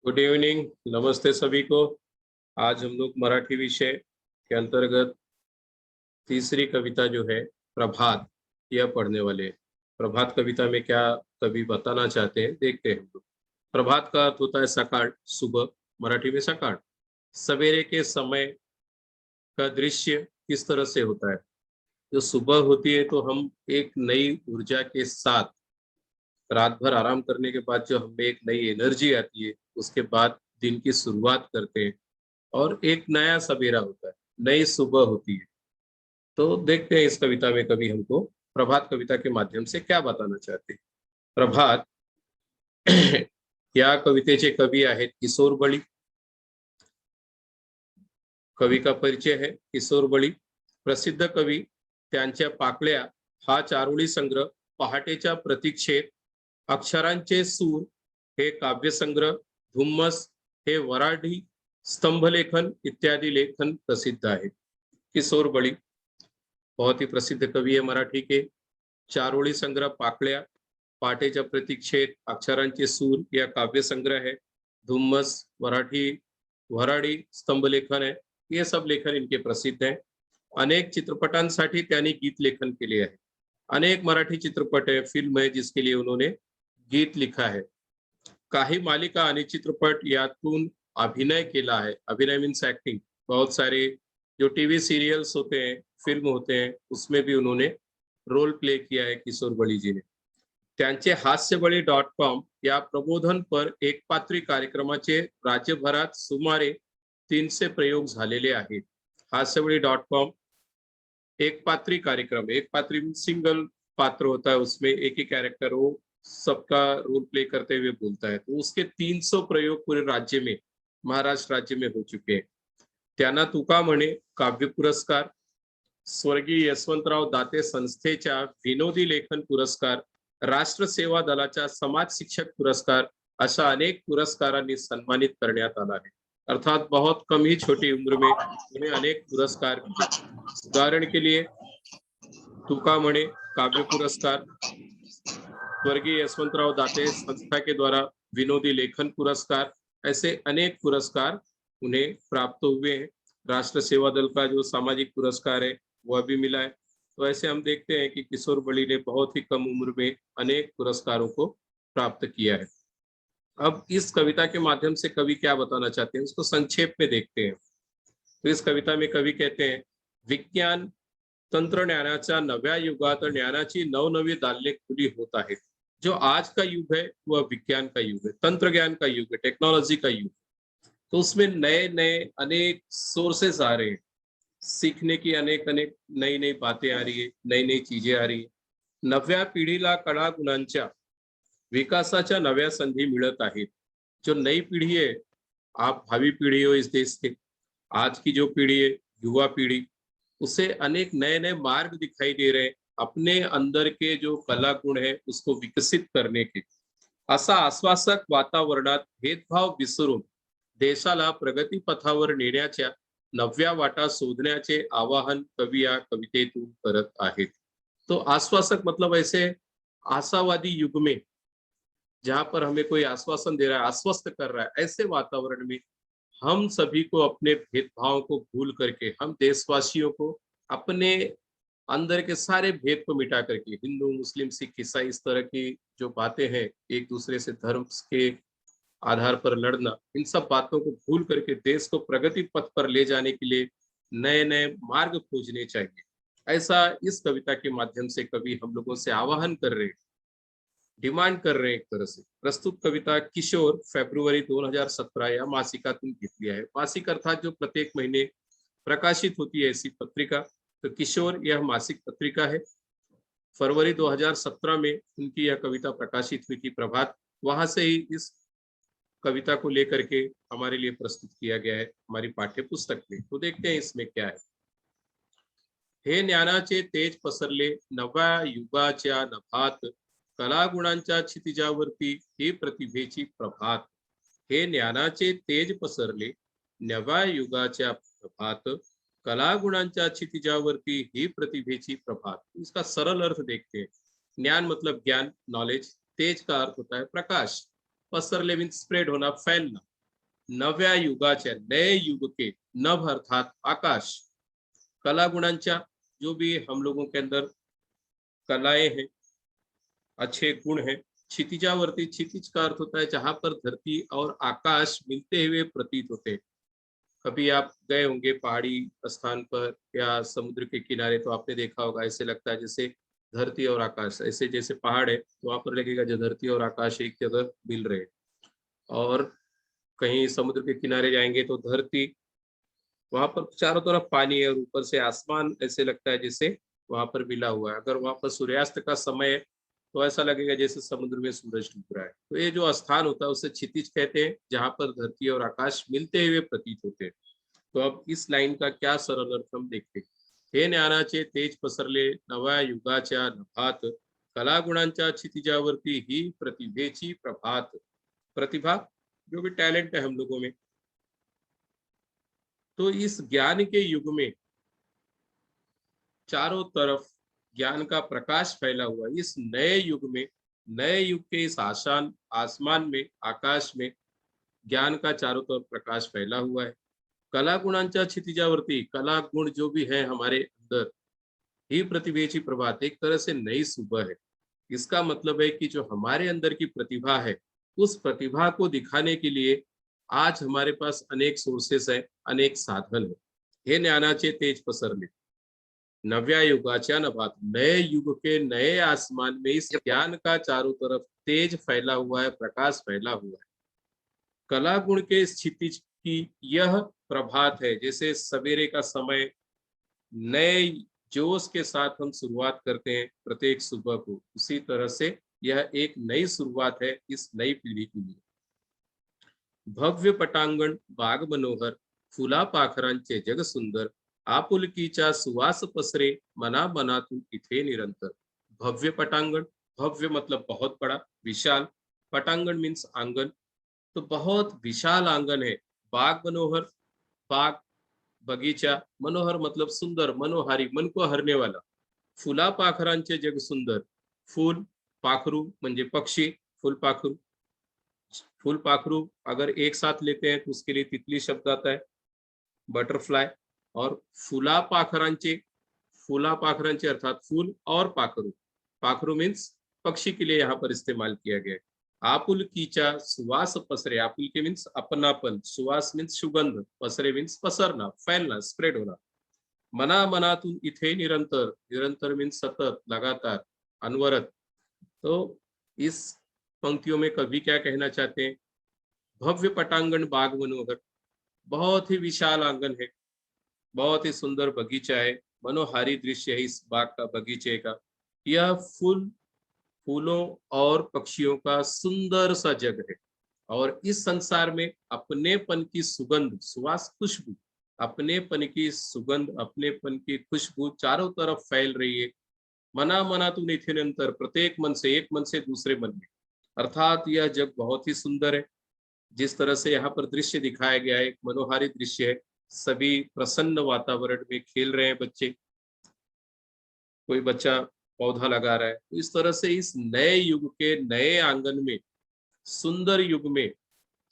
Good evening, नमस्ते सभी को। आज हम लोग मराठी विषय के अंतर्गत तीसरी कविता जो है प्रभात, यह पढ़ने वाले हैं। प्रभात कविता में क्या कवि बताना चाहते हैं देखते हैं हम लोग। प्रभात का अर्थ होता है सकाळ, सुबह, मराठी में सकाळ। सवेरे के समय का दृश्य किस तरह से होता है। जो सुबह होती है तो हम एक नई ऊर्जा के साथ रात भर आराम करने के बाद जो हमें एक नई एनर्जी आती है, उसके बाद दिन की शुरुआत करते हैं और एक नया सवेरा होता है, नई सुबह होती है। तो देखते हैं इस कविता में कवि हमको प्रभात कविता के माध्यम से क्या बताना चाहते हैं। प्रभात या कवितेचे कवी आहेत किशोर बळी। कवी का परिचय है किशोर बळी। प्रसिद्ध कवी, त्यांच्या पाकळ्या हा चारोळी संग्रह, पहाटेच्या प्रतीक्षेत, अक्षरांचे सूर हे काव्यसंग्रह, धुम्मस हे वराडी स्तंभलेखन इत्यादि लेखन प्रसिद्ध है। किशोर बळी बहुत ही प्रसिद्ध कवि है मराठी के। चारोळी संग्रह, पाकळ्या, पहाटेच्या प्रतीक्षेत, अक्षरांचे सूर या काव्य संग्रह है। धुम्मस वराडी स्तंभलेखन है। ये सब लेखन इनके प्रसिद्ध हैं। अनेक चित्रपटांसाठी त्यांनी गीत लेखन केले आहे। अनेक मराठी चित्रपट है, फिल्म है जिसके लिए उन्होंने गीत लिखा है। काही मालिका आणि चित्रपट यातून अभिनय केला है। अभिनय मीन्स एक्टिंग। बहुत सारे जो टीवी सीरियल्स होते हैं, फिल्म होते हैं, उसमें भी उन्होंने रोल प्ले किया है किशोर बळी जी ने। त्यांचे हास्यबळी.com या प्रबोधनपर एकपात्री कार्यक्रमाचे राज्यभरात सुमारे 300 प्रयोग झालेले आहेत। हास्यबळी.com एक पात्री कार्यक्रम, एक पात्री सिंगल पात्र होता है, उसमें एक ही कैरेक्टर वो सबका रोल प्ले करते हुए बोलता है। तो उसके 300 प्रयोग पूरे राज्य में, महाराष्ट्र राज्य में हो चुके हैं। त्यांना तुका म्हणे काव्य पुरस्कार, स्वर्गीय यशवंतराव दाते संस्थेच्या विनोदी लेखन पुरस्कार, राष्ट्र सेवा दलाच्या समाज शिक्षक पुरस्कार, अशा अनेक पुरस्कारांनी सन्मानित करण्यात आला है। अर्थात बहुत कम ही छोटी उम्र में उन्हें अनेक पुरस्कार मिले। उदाहरण के लिए तुका म्हणे काव्य पुरस्कार, स्वर्गीय यशवंतराव दाते संस्था के द्वारा विनोदी लेखन पुरस्कार, ऐसे अनेक पुरस्कार उन्हें प्राप्त हुए हैं। राष्ट्र सेवा दल का जो सामाजिक पुरस्कार है वह भी मिला है। तो ऐसे हम देखते हैं कि किशोर बळी ने बहुत ही कम उम्र में अनेक पुरस्कारों को प्राप्त किया है। अब इस कविता के माध्यम से कवि क्या बताना चाहते हैं उसको संक्षेप में देखते हैं। तो इस कविता में कवि कहते हैं, विज्ञान तंत्रज्ञानाच्या नव्या युगात ज्ञानाची नवनवी दालने खुली होत आहेत। जो आज का युग है वह विज्ञान का युग है, तंत्र ज्ञान का युग है, टेक्नोलॉजी का युग। तो उसमें नए नए अनेक सोर्सेस आ रहे हैं, सीखने की अनेक अनेक नई नई बातें आ रही है, नई नई चीजें आ रही है। नव्या पिढीला कला गुणांच्या विकासाच्या नव्या संधी मिळत आहेत। जो नई पीढ़ी है, आप भावी पीढ़ी हो इस देश के, आज की जो पीढ़ी है, युवा पीढ़ी, उसे अनेक नए नए मार्ग दिखाई दे रहे हैं अपने अंदर के जो कला गुण है उसको विकसित करने के। असा आश्वासक वातावरणात भेदभाव विसरून देशाला प्रगती पथावर नेण्याच्या नव्या वाटा शोधण्याचे आवाहन कवी या कवितेतून करत आहेत। तो आश्वासक मतलब ऐसे आशावादी युग में जहां पर हमें कोई आश्वासन दे रहा है, आश्वस्त कर रहा है, ऐसे वातावरण में हम सभी को अपने भेदभाव को भूल करके, हम देशवासियों को अपने अंदर के सारे भेद को मिटा करके, हिंदू मुस्लिम सिख ईसाई इस तरह की जो बातें हैं, एक दूसरे से धर्म के आधार पर लड़ना, इन सब बातों को भूल करके देश को प्रगति पथ पर ले जाने के लिए नए नए मार्ग खोजने चाहिए। ऐसा इस कविता के माध्यम से कवि हम लोगों से आह्वान कर रहे हैं, डिमांड कर रहे हैं एक तरह से। प्रस्तुत कविता किशोर फरवरी 2017 या मासिकातून घेतली आहे। मासिक अर्थात जो प्रत्येक महीने प्रकाशित होती है ऐसी पत्रिका, तो किशोर यह मासिक पत्रिका है। फरवरी 2017 में उनकी यह कविता प्रकाशित हुई थी प्रभात, वहां से ही इस कविता को लेकर के हमारे लिए प्रस्तुत किया गया है हमारी पाठ्य पुस्तक में। तो देखते हैं इसमें क्या है। हे ज्ञानाचे तेज पसरले नव्या युगाच्या नभात, कलागुणांच्या क्षितिजावरती ही प्रतिभेची प्रभात। हे ज्ञानाचे तेज पसरले नव्या युगाच्या प्रभात, कलागुणांच्या क्षितिजावरती ही प्रतिभेची प्रभात। इसका सरल अर्थ देखते हैं। ज्ञान मतलब ज्ञान, नॉलेज। तेज का अर्थ होता है प्रकाश। पसरले मीन्स स्प्रेड होना, फैलना। नव्या युगाच्या, नए युग के, नभ अर्थात आकाश, कला गुणांच्या, जो भी हम लोगों के अंदर कलाएं हैं, अच्छे गुण हैं। क्षितिजावर्ती, क्षितिज का अर्थ होता है जहां पर धरती और आकाश मिलते हुए प्रतीत होते हैं। कभी आप गए होंगे पहाड़ी स्थान पर या समुद्र के किनारे, तो आपने देखा होगा ऐसे लगता है जैसे धरती और आकाश, ऐसे जैसे पहाड़ है तो वहां पर लगेगा जो धरती और आकाश एक जगह मिल रहे हैं। और कहीं समुद्र के किनारे जाएंगे तो धरती, वहां पर चारों तरफ पानी है और ऊपर से आसमान ऐसे लगता है जैसे वहां पर मिला हुआ है। अगर वहां पर सूर्यास्त का समय है तो ऐसा लगेगा जैसे समुद्र में सूरज डूब रहा है। तो ये जो स्थान होता है उसे क्षितिज कहते हैं, जहां पर धरती और आकाश मिलते हुए प्रतीत होते हैं। तो अब इस लाइन का क्या सरल अर्थ हम देखते हैं। हे ज्ञानाचे तेज पसरले नव्या युगाच्या नभात, कलागुणांच्या क्षितिजावरती ही प्रतिभेची प्रभात। प्रतिभा, जो भी टैलेंट है हम लोगों में, तो इस ज्ञान के युग में चारों तरफ ज्ञान का प्रकाश फैला हुआ है। इस नए युग में, नए युग के इस आसान आसमान में, आकाश में ज्ञान का चारों तरफ प्रकाश फैला हुआ है। कला गुणांच्या क्षितिजावरती, कला गुण जो भी है हमारे अंदर, ही प्रतिभेची प्रभात, एक तरह से नई सुबह है। इसका मतलब है कि जो हमारे अंदर की प्रतिभा है, उस प्रतिभा को दिखाने के लिए आज हमारे पास अनेक सोर्सेस है, अनेक साधन है। हे ज्ञानाचे तेज पसरले नव्या युगाच्या नभात, नए युग के नए आसमान में इस ज्ञान का चारों तरफ तेज फैला हुआ है, प्रकाश फैला हुआ है। कला गुण के क्षितिज की यह प्रभात है, जैसे सवेरे का समय नए जोश के साथ हम शुरुआत करते हैं प्रत्येक सुबह को, उसी तरह से यह एक नई शुरुआत है इस नई पीढ़ी के लिए। भव्य पटांगण बाग मनोहर, फुला पाखरांचे जग सुंदर, आपुलकीचा सुवास पसरे मना मनातून इथे निरंतर। भव्य पटांगण, भव्य मतलब बहुत बड़ा, विशाल, पटांगण मीन्स आंगन, तो बहुत विशाल आंगन है। बाग मनोहर, बाग बगीचा, मनोहर मतलब सुंदर, मनोहारी, मन को हरने वाला। फुला पाखरांचे जग सुंदर, फूल पाखरू म्हणजे पक्षी, फूल पाखरू। फूल पाखरू अगर एक साथ लेते हैं तो उसके लिए तितली शब्द आता है, बटरफ्लाई। और फुला पाखरांचे अर्थात फूल और पाखरू, पाखरू मीन्स पक्षी के लिए यहाँ पर इस्तेमाल किया गया है। आपुलकीचा सुवास पसरे, आपुलकी मीन्स अपनापन, सुवास मीन्स सुगंध, पसरे मीन्स पसरना, फैलना, स्प्रेड होना। मना मनातून इथे निरंतर, निरंतर मीन्स सतत, लगातार, अनवरत। तो इस पंक्तियों में कवि क्या कहना चाहते हैं। भव्य पटांगण बाग मनोहर, बहुत ही विशाल आंगन है, बहुत ही सुंदर बगीचा है, मनोहारी दृश्य है इस बाग का, बगीचे का। यह फूलों और पक्षियों का सुंदर सा जग है। और इस संसार में अपनेपन की सुगंध, सुवास, खुशबू, अपनेपन की सुगंध, अपनेपन की खुशबू चारों तरफ फैल रही है। मना मना तू निरंतर, प्रत्येक मन से, एक मन से दूसरे मन में। अर्थात यह जग बहुत ही सुंदर है। जिस तरह से यहाँ पर दृश्य दिखाया गया है, एक मनोहारी दृश्य है। सभी प्रसन्न वातावरण में खेल रहे हैं बच्चे, कोई बच्चा पौधा लगा रहा है। तो इस तरह से इस नए युग के नए आंगन में, सुंदर युग में,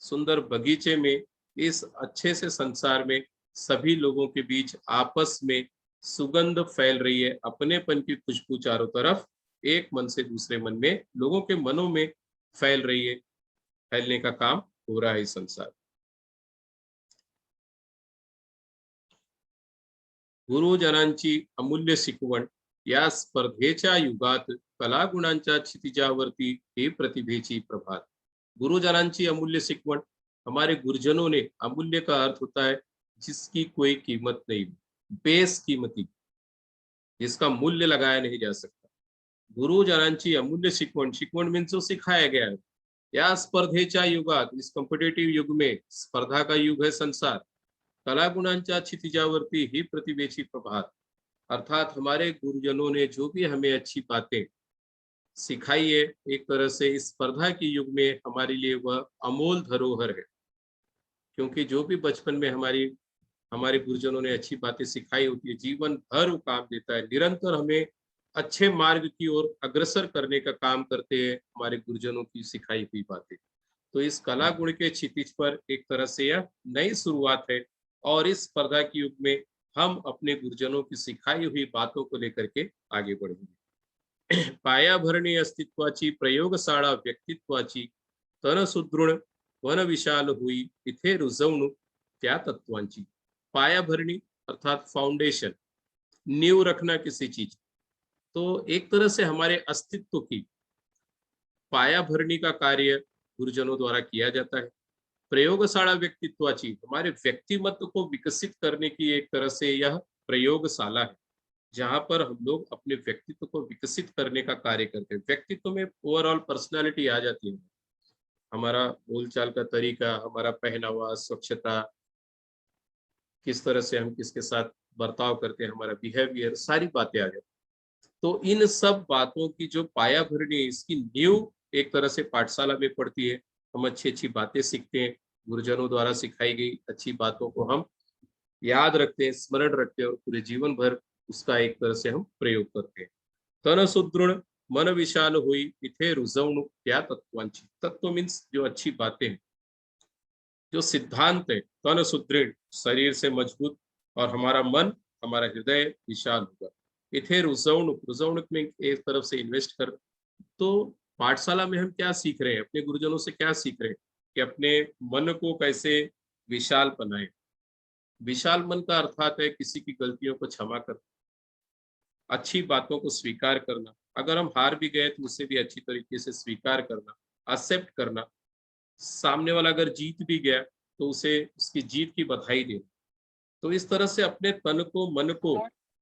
सुंदर बगीचे में, इस अच्छे से संसार में सभी लोगों के बीच आपस में सुगंध फैल रही है, अपनेपन की खुशबू चारों तरफ एक मन से दूसरे मन में, लोगों के मनों में फैल रही है, फैलने का काम हो रहा है इस संसार। गुरुजनांची अमूल्य शिकवण, या स्पर्धेच्या युगात कलागुणांच्या क्षितिजावरती हे प्रतिभेची प्रभात। गुरुजनांची अमूल्य शिकवण, हमारे गुरुजनों ने, अमूल्य का अर्थ होता है जिसकी कोई कीमत नहीं, बेसकीमती, जिसका मूल्य लगाया नहीं जा सकता। गुरुजनांची अमूल्य शिकवण, शिकवण मीन्स जो सिखाया गया है। या स्पर्धेच्या युगात, इस कॉम्पिटिटिव युग में, स्पर्धा का युग है संसार, कलागुणांच्या क्षितिजावरती ही प्रतिभेची प्रभात। अर्थात हमारे गुरुजनों ने जो भी हमें अच्छी बातें सिखाई है, एक तरह से इस स्पर्धा के युग में हमारे लिए वह अमोल धरोहर है। क्योंकि जो भी बचपन में हमारे गुरुजनों ने अच्छी बातें सिखाई होती है, जीवन भर वो काम देता है, निरंतर हमें अच्छे मार्ग की ओर अग्रसर करने का काम करते हैं हमारे गुरुजनों की सिखाई हुई बातें। तो इस कला गुण के क्षितिज पर एक तरह से यह नई शुरुआत है और इस स्पर्धा के युग में हम अपने गुरुजनों की सिखाई हुई बातों को लेकर के आगे बढ़ेंगे। पायाभरणी अस्तित्वाची प्रयोगशाळा व्यक्तित्वाची तन सुदृढ वन विशाल हुई इथे रुजवणूक त्या तत्वांची। पायाभरणी अर्थात फाउंडेशन, नींव रखना किसी चीज, तो एक तरह से हमारे अस्तित्व की पाया भरने का कार्य गुरुजनों द्वारा किया जाता है। प्रयोगशाला व्यक्तित्वाची, हमारे व्यक्तिमत्व को विकसित करने की एक तरह से यह प्रयोगशाला है, जहां पर हम लोग अपने व्यक्तित्व को विकसित करने का कार्य करते हैं। व्यक्तित्व में ओवरऑल पर्सनालिटी आ जाती है, हमारा बोलचाल का तरीका, हमारा पहनावा, स्वच्छता, किस तरह से हम किसके साथ बर्ताव करते हैं, हमारा बिहेवियर, सारी बातें आ जाती हैं। तो इन सब बातों की जो पाया भरनी है, इसकी नींव एक तरह से पाठशाला में पड़ती है। हम अच्छी अच्छी बातें सीखते हैं, गुरुजनों द्वारा सिखाई गई अच्छी बातों को हम याद रखते हैं, स्मरण रखते हैं और पूरे जीवन भर उसका एक तरह से हम प्रयोग करते हैं। तन सुदृढ़ मन विशाल हुई इथे रुजवणूक त्या तत्वांची। तत्व मीन्स जो अच्छी बातें हैं, जो सिद्धांत है, तन सुदृढ़, शरीर से मजबूत, और हमारा मन, हमारा हृदय विशाल होगा। इथे रुजवणूक, रुजवणूक में एक तरफ से इन्वेस्ट कर। तो पाठशाला में हम क्या सीख रहे हैं, अपने गुरुजनों से क्या सीख रहे हैं कि अपने मन को कैसे विशाल बनाए। विशाल मन का अर्थात है किसी की गलतियों को क्षमा कर, अच्छी बातों को स्वीकार करना, अगर हम हार भी गए तो उसे भी अच्छी तरीके से स्वीकार करना, एक्सेप्ट करना। सामने वाला अगर जीत भी गया तो उसे उसकी जीत की बधाई देना। तो इस तरह से अपने तन को,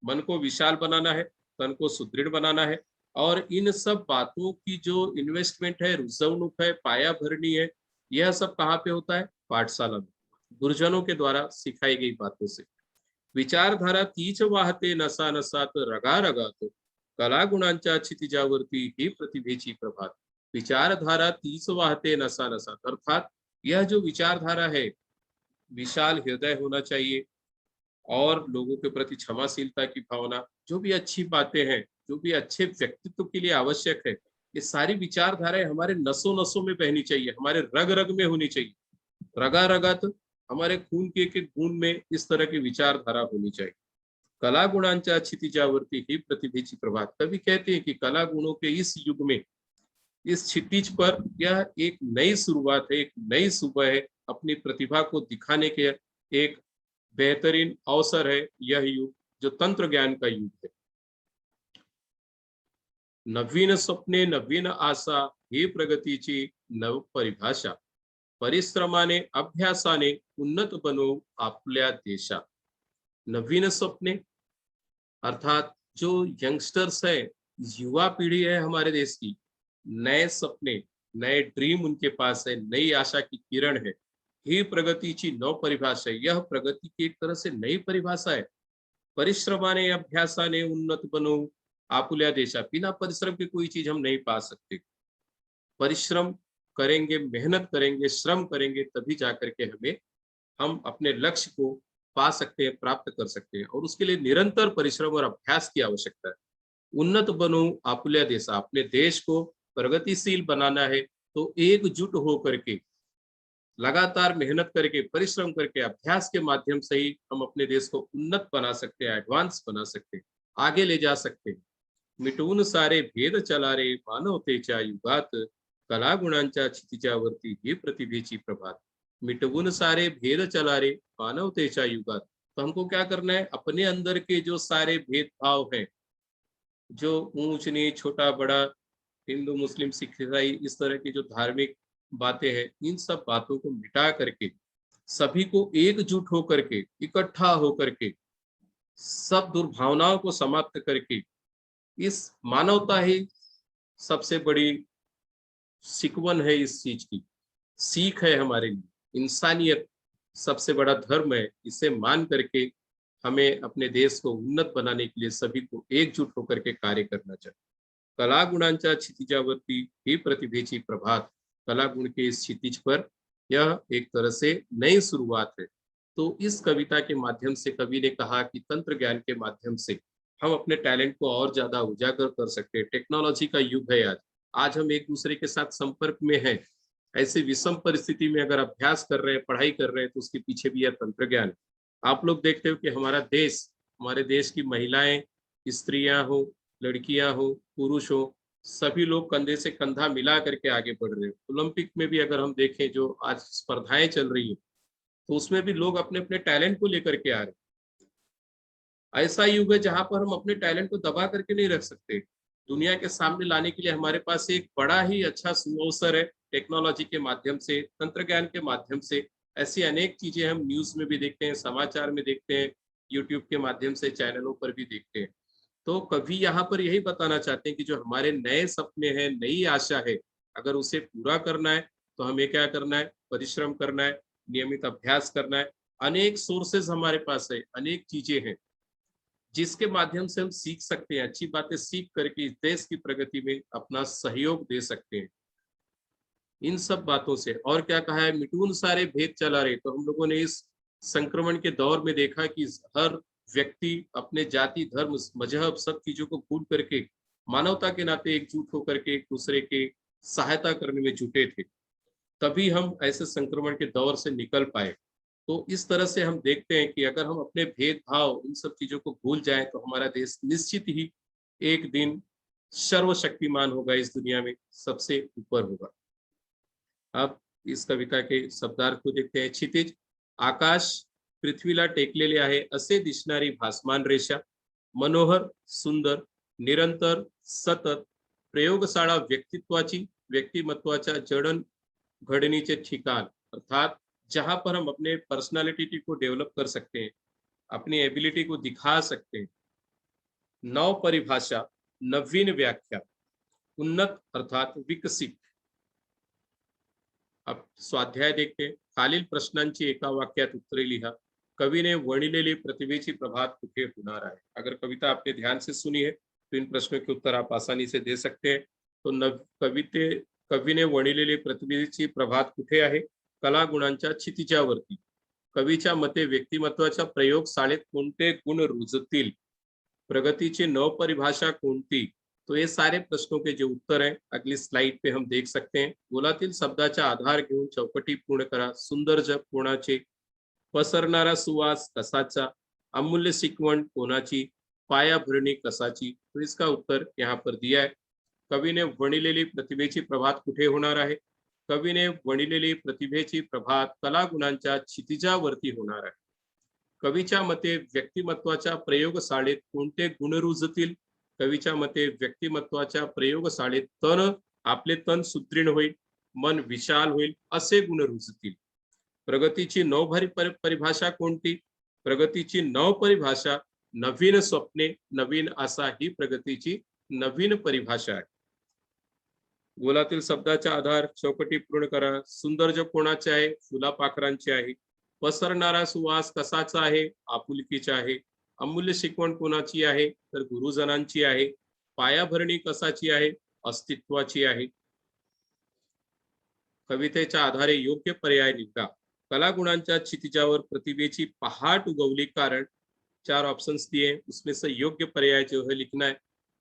मन को विशाल बनाना है, तन को सुदृढ़ बनाना है। और इन सब बातों की जो इन्वेस्टमेंट है, रुजवणूक है, पाया भरनी है, यह सब कहाँ पे होता है? पाठशाला में, गुरुजनों के द्वारा सिखाई गई बातों से। विचारधारा तीच वाहते नसा नसात रगा रगात, कला गुणांच्या क्षितिजावरती ही प्रतिभेची प्रभात। विचारधारा तीच वाहते नसा नसात, अर्थात यह जो विचारधारा है, विशाल हृदय होना चाहिए और लोगों के प्रति क्षमाशीलता की भावना, जो भी अच्छी बातें हैं, जो भी अच्छे व्यक्तित्व के लिए आवश्यक है, ये सारी विचारधाराएं हमारे नसों नसों में बहनी चाहिए, हमारे रग रग में होनी चाहिए। रगा रगात, हमारे खून के एक एक बूंद में इस तरह की विचारधारा होनी चाहिए। कला गुणांच्या क्षितिजावरती ही प्रतिभेची प्रभात। कवि कहते हैं कि कला गुणों के इस युग में, इस क्षितिज पर यह एक नई शुरुआत है, एक नई सुबह है, अपनी प्रतिभा को दिखाने के एक बेहतरीन अवसर है यह युग, जो तंत्र ज्ञान का युग है। नवीन स्वप्ने नवीन आशा ही प्रगतीची नव परिभाषा, परिश्रमाने अभ्यासाने उन्नत बनो आपल्या देशा। नवीन स्वप्ने अर्थात जो यंगस्टर्स है, युवा पीढ़ी है हमारे देश की, नए सपने, नए ड्रीम उनके पास है, नई आशा की किरण है। ही प्रगतीची नव परिभाषा है, यह प्रगति की एक तरह से नई परिभाषा है। परिश्रमाने अभ्यासाने उन्नत बनो आपुल्या देशा। बिना परिश्रम के कोई चीज हम नहीं पा सकते। परिश्रम करेंगे, मेहनत करेंगे, श्रम करेंगे, तभी जाकर के हम अपने लक्ष्य को पा सकते हैं, प्राप्त कर सकते हैं, और उसके लिए निरंतर परिश्रम और अभ्यास की आवश्यकता है। उन्नत बनो आपुल्या देशा, अपने देश को प्रगतिशील बनाना है तो एकजुट होकर के, लगातार मेहनत करके, परिश्रम करके, अभ्यास के माध्यम से ही हम अपने देश को उन्नत बना सकते हैं, एडवांस बना सकते हैं, आगे ले जा सकते हैं। मिटवून सारे भेद चला रे मानवतेच्या युगात, कला गुणांच्या क्षितिजावरती ही प्रतिभेची प्रभात। मिटवून सारे भेद चला रे मानवतेच्या युगात, तो हमको क्या करना है? अपने अंदर के जो सारे भेदभाव हैं, जो ऊंच नीच, छोटा बड़ा, हिंदू मुस्लिम सिख ईसाई, इस तरह की जो धार्मिक बातें हैं, इन सब बातों को मिटा करके, सभी को एकजुट होकर के, इकट्ठा होकर के, सब दुर्भावनाओं को समाप्त करके, इस मानवता ही सबसे बड़ी सिकवन है, इस चीज की सीख है हमारे लिए। इंसानियत सबसे बड़ा धर्म है, इसे मान करके हमें अपने देश को उन्नत बनाने के लिए सभी को एकजुट होकर के कार्य करना चाहिए। कला गुणांच्या क्षितिजावरती ही प्रतिभेची प्रभात। कला गुण के इस क्षितिज पर यह एक तरह से नई शुरुआत है। तो इस कविता के माध्यम से कवि ने कहा कि तंत्र ज्ञान के माध्यम से हम अपने टैलेंट को और ज्यादा उजागर कर सकते हैं। टेक्नोलॉजी का युग है आज, आज हम एक दूसरे के साथ संपर्क में हैं, ऐसी विषम परिस्थिति में अगर अभ्यास कर रहे हैं, पढ़ाई कर रहे हैं, तो उसके पीछे भी यह तंत्र ज्ञान है। आप लोग देखते हो कि हमारे देश की महिलाएं, स्त्रियां हो, लड़कियां हो, पुरुष हो, सभी लोग कंधे से कंधा मिला करके आगे बढ़ रहे हैं। ओलंपिक में भी अगर हम देखें, जो आज स्पर्धाएं चल रही है, तो उसमें भी लोग अपने अपने टैलेंट को लेकर के आ रहे हैं। ऐसा युग है जहां पर हम अपने टैलेंट को दबा करके नहीं रख सकते। दुनिया के सामने लाने के लिए हमारे पास एक बड़ा ही अच्छा सुअवसर है। टेक्नोलॉजी के माध्यम से, तंत्र ज्ञान के माध्यम से ऐसी अनेक चीजें हम न्यूज में भी देखते हैं, समाचार में देखते हैं, यूट्यूब के माध्यम से चैनलों पर भी देखते हैं। तो कभी यहाँ पर यही बताना चाहते हैं कि जो हमारे नए सपने हैं, नई आशा है, अगर उसे पूरा करना है तो हमें क्या करना है? परिश्रम करना है, नियमित अभ्यास करना है। अनेक सोर्सेज हमारे पास है, अनेक चीजें हैं जिसके माध्यम से हम सीख सकते हैं, अच्छी बातें सीख करके इस देश की प्रगति में अपना सहयोग दे सकते हैं। इन सब बातों से और क्या कहा है, मिटून सारे भेद चला रहे। तो हम लोगों ने इस संक्रमण के दौर में देखा कि हर व्यक्ति अपने जाति, धर्म, मजहब, सब चीजों को भूल करके मानवता के नाते एकजुट होकर के एक दूसरे के सहायता करने में जुटे थे। तभी हम ऐसे संक्रमण के दौर से निकल पाए। तो इस तरह से हम देखते हैं कि अगर हम अपने भेदभाव, इन सब चीजों को भूल जाएं, तो हमारा देश निश्चित ही एक दिन सर्वशक्तिमान होगा, इस दुनिया में सबसे ऊपर होगा। अब इस कविता के शब्दार्थ को देखते हैं। क्षितिज आकाश पृथ्वीला टेकलेले आहे असे दिसणारी भासमान रेषा, मनोहर, सुंदर, निरंतर, सतत, प्रयोगशाळा व्यक्तित्वाची, व्यक्तिमत्वाच्या जडण घडणीचे ठिकाण, अर्थात जहां पर हम अपने पर्सनालिटी को डेवलप कर सकते हैं, अपनी एबिलिटी को दिखा सकते हैं। नव परिभाषा, नवीन व्याख्या, उन्नत अर्थात विकसित। अब स्वाध्याय देखते हैं। खालील प्रश्नांची एका वाक्यात उत्तरे लिहा। कवीने वर्णिलेली प्रतिभेची प्रभात कुठे होणार आहे? अगर कविता आपने ध्यान से सुनी है तो इन प्रश्नों के उत्तर आप आसानी से दे सकते हैं। तो कवीने वर्णिलेली प्रतिभेची प्रभात कुठे आहे? कला गुणांच्या क्षितिजावरती। कवीच्या मते व्यक्तिमत्वाच्या प्रयोगशाळेत कोणते गुण रुजतील? प्रगति नव परिभाषा कोणती? तो ये सारे प्रश्नों के जो उत्तर हैं अगली स्लाइड पे हम देख सकते हैं। गोलातील शब्दाचा आधार घेऊन चौकटी पूर्ण करा। सुंदर जग कोणाचे? पसरणारा सुवास कसाचा? अमूल्य शिकवण कोणाची? पायाभरणी कसाची? तो इसका उत्तर यहाँ पर दिया है। कवीने वणिलेली प्रतिभेची प्रभात कुठे होणार आहे? कवीने वणिलेली प्रतिभेची प्रभात कलागुणांच्या क्षितिजावरती होणार आहे। कवीच्या मते व्यक्तिमत्वाच्या प्रयोगशाळेत कोणते गुण रुजतील? कवीच्या मते व्यक्तिमत्वाच्या प्रयोगशाळेत आपले तन सुदृढ होईल, मन विशाल होईल, असे गुण रुजतील। प्रगतीची परिभाषा कोणती? प्रगतीची नव परिभाषा नवीन स्वप्ने, नवीन आशा ही प्रगतीची नवीन परिभाषा आहे। गोलातील शब्दाचा आधार चौकटी पूर्ण करा। सुंदर जग कोणाचे आहे? फुलापाखरांचे आहे। पसरणारा सुवास कसाचा आहे? आपुलकीचा आहे। अमूल्य शिकवण कोणाची आहे? तर गुरुजनांची आहे। पायाभरणी कसाची आहे? अस्तित्वाची आहे। कवितेच्या आधारे योग्य पर्याय निवडा। कलागुणांच्या क्षितिजावर प्रतिभेची पहाट उगवली, कारण 4 ऑप्शंस दिए, उसमें से योग्य पर्याय जो है लिखना है।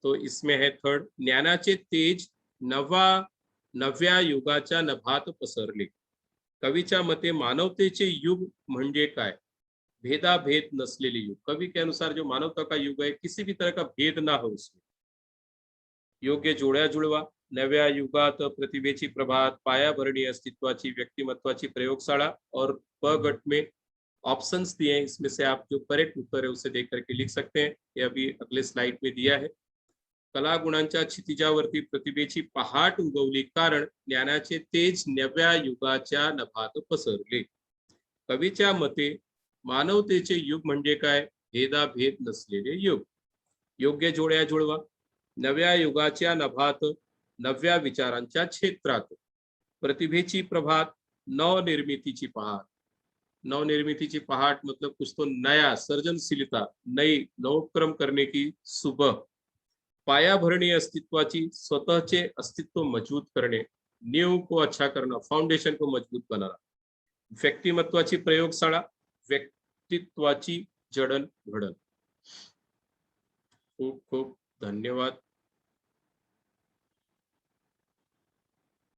तो इसमें है थर्ड, ज्ञानाचे तेज नव्या युगाच्या नभात पसरले। कवीच्या मते मानवतेचे युग म्हणजे काय? भेदाभेद नसलेले युग। कवि के अनुसार जो मानवता का युग है, किसी भी तरह का भेद ना हो उसमें। योग्य जोड्या जुळवा। नव्या युगात प्रतिभेची प्रभात, पायाभरणी अस्तित्वाची, व्यक्तिमत्वाची प्रयोगशाला, और प गट में ऑप्शंस दिए हैं, इसमें से आप जो करेक्ट उत्तर है उसे देख करके लिख सकते हैं। ये अभी अगले स्लाइड में दिया है। कला गुणांच्या क्षितिजावरती प्रतिभेची पहाट उगवली, कारण ज्ञानाचे तेज नव्या युगाच्या नभात पसरले। कवीच्या मते मानवतेचे युग म्हणजे काय? भेदाभेद नसलेले युग। योग्य जोड्या जुळवा। नव्या युगाच्या नभात, नव्या विचारांच्या क्षेत्रात, प्रतिभेची प्रभात, नवनिर्मितीची पहाट। नवनिर्मितीची पहाट मतलब कुछ तो नया, सृजनशीलता, नई नवोपक्रम करने की सुबह। पायाभरणी अस्तित्वाची, स्वतःचे अस्तित्व मजबूत करणे, नींव को अच्छा करना, फाउंडेशन को मजबूत बनाना। व्यक्तिमत्वाची प्रयोगशाळा, व्यक्तित्वाची जडण घडण। खूप खूप धन्यवाद।